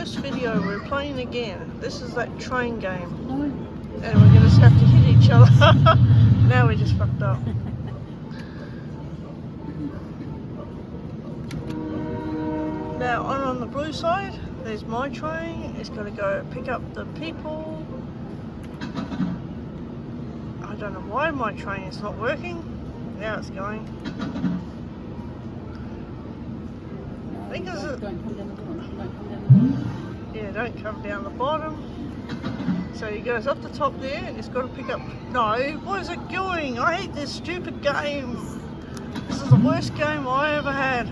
first video, we're playing again. This is that train game. And we're going to just have to hit each other. Now we just fucked up. Now on the blue side, there's my train. It's going to go pick up the people. I don't know why my train is not working. Now it's going. I think it's yeah, don't come down the bottom. So he goes up the top there and he's got to pick up. No, what is it doing? I hate this stupid game. This is the worst game I ever had.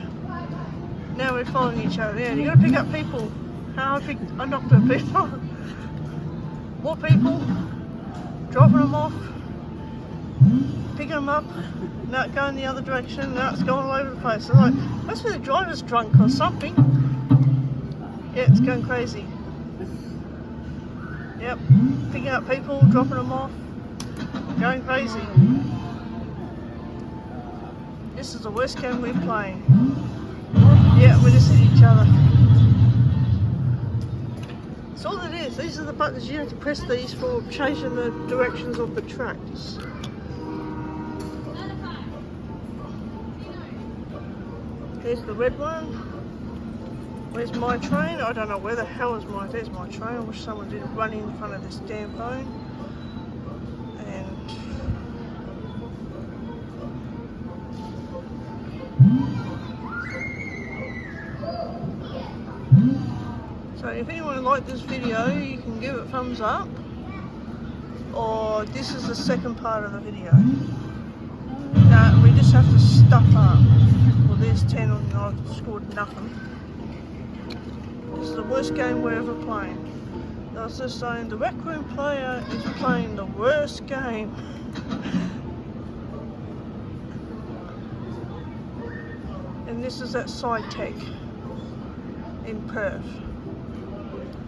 Now we're following each other. Yeah, you got to pick up people. How I knocked out people. More people. Dropping them off. Picking them up. Now going the other direction. Now it's going all over the place. So like, must be the driver's drunk or something. Yeah, it's going crazy. Yep, picking up people, dropping them off, going crazy. This is the worst game we're playing. Yeah, we just hit each other. That's all it is. These are the buttons you have to press these for changing the directions of the tracks. Here's the red one. Where's my train? I don't know where the hell is mine. There's my train. I wish someone didn't run in front of this damn phone. And so if anyone liked this video, you can give it a thumbs up. Or this is the second part of the video. No, we just have to stuff up. Well, there's 10 and I've scored nothing. This is the worst game we're ever playing. I was just saying, the Rec Room player is playing the worst game. And this is at Cytec in Perth.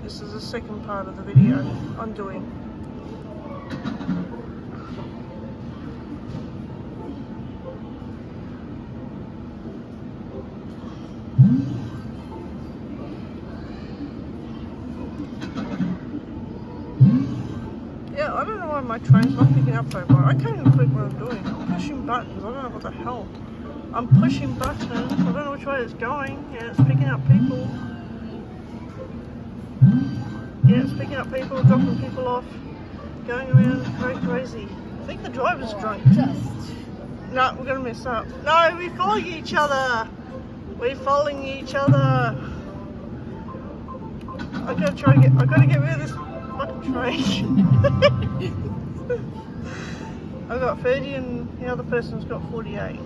This is the second part of the video I'm doing. Yeah, I don't know why my train's not picking up so far. I can't even click what I'm doing. I'm pushing buttons. I don't know what the hell. I'm pushing buttons. I don't know which way it's going. Yeah, it's picking up people. Yeah, it's picking up people, dropping people off, going around very crazy. I think the driver's drunk. No, we're gonna mess up. No, we're following each other. We're following each other. I gotta get rid of this fucking train. I've got 30 and the other person's got 48.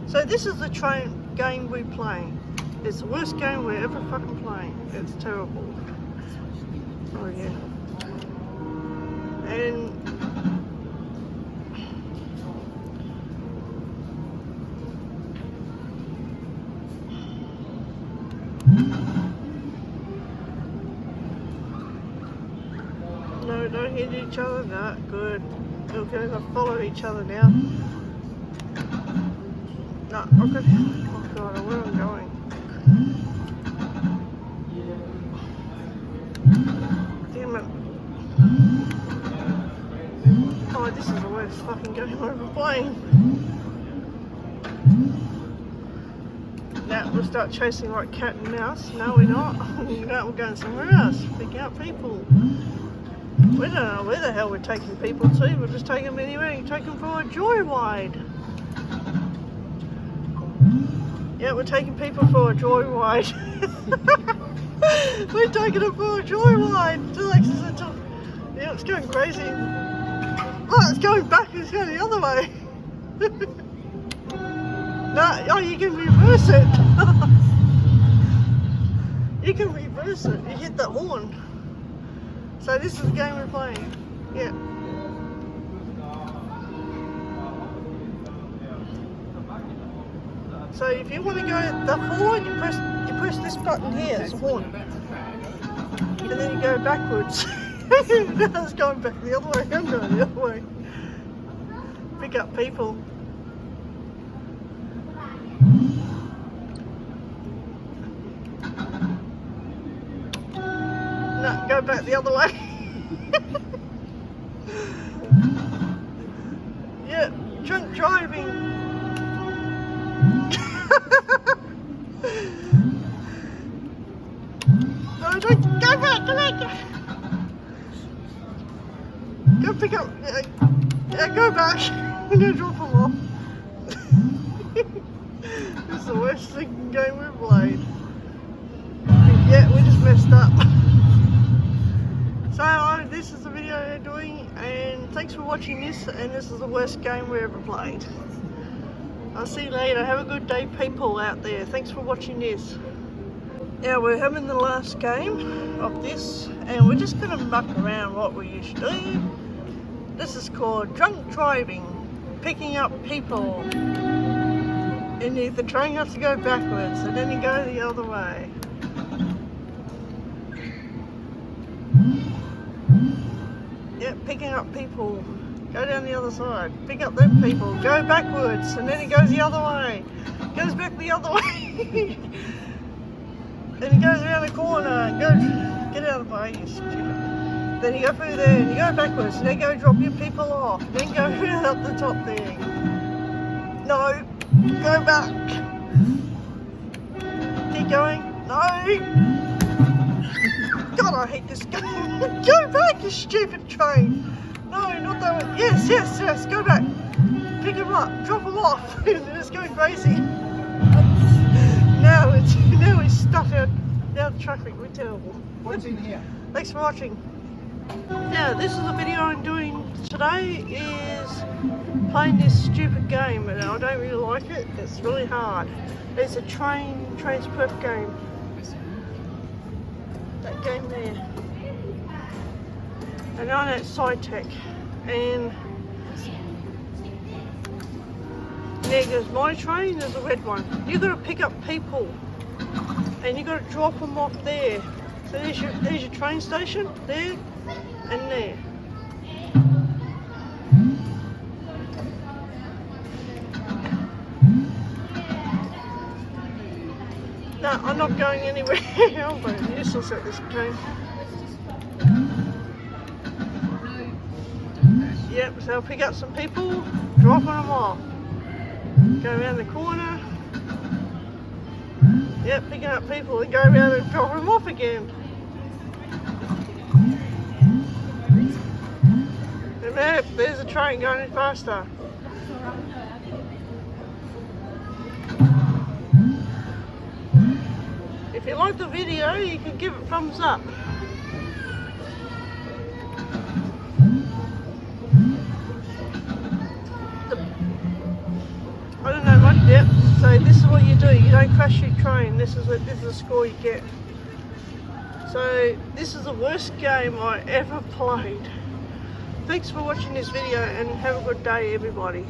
So this is the train game we're playing. It's the worst game we're ever fucking playing. It's terrible. Oh yeah. And no, don't hit each other. No, good. We're going to follow each other now. No, okay. Oh god, where am I going? Damn it. Oh, this is the worst fucking game I've ever playing. Now we'll start chasing like cat and mouse. No, we're not. No, we're going somewhere else. Pick out people. We don't know where the hell we're taking people to. We'll just take them anywhere and take them for a joyride. Yeah, we're taking people for a joyride. We're taking them for a joyride. Yeah, it's going crazy. Oh, it's going back. It's going the other way. No, oh, you can reverse it. You can reverse it. You hit the horn. So this is the game we're playing. Yeah. So if you want to go the forward, you press this button here. It's a horn. And then you go backwards. Now it's going back the other way. I'm going the other way. Pick up people. No, go back the other way. Yeah, drunk driving. No, don't go back, go back. Go pick up. Yeah, go back. I'm gonna drop them off. This is the worst game we've played. Yeah, we just messed up. So this is the video they're doing, and thanks for watching this, and this is the worst game we ever played. I'll see you later. Have a good day, people out there. Thanks for watching this. Now we're having the last game of this, and we're just going to muck around what we used to do. This is called drunk driving, picking up people. And the train has to go backwards, and then you go the other way. Yep, picking up people. Go down the other side. Pick up them people. Go backwards, and then it goes the other way. Goes back the other way. Then he goes around the corner and go, get out of the way, you stupid. Then you go through there and you go backwards, and then go drop your people off. Then go around up the top there. No, go back. Keep going. No. God, I hate this game. Go back, you stupid train. No, not that one. Yes, yes, yes, go back. Pick him up, drop him off. It's going crazy. Now we're stuck out the traffic. We're terrible. What's in here? Thanks for watching. Now, this is the video I'm doing today, is playing this stupid game, and I don't really like it. It's really hard. It's a Transperth game. That game there. And I'm at Cytec, and there goes my train. There's a red one. You've got to pick up people, and you've got to drop them off there. So there's your train station, there and there. No, I'm not going anywhere. I'm very useless at this game. Yep, so I'll pick up some people, dropping them off. Go around the corner. Yep, picking up people and go around and drop them off again. And there's a train going in faster. If you like the video, you can give it a thumbs up. I don't know what. Yep. So this is what you do. You don't crash your train. This is the score you get. So this is the worst game I ever played. Thanks for watching this video, and have a good day, everybody.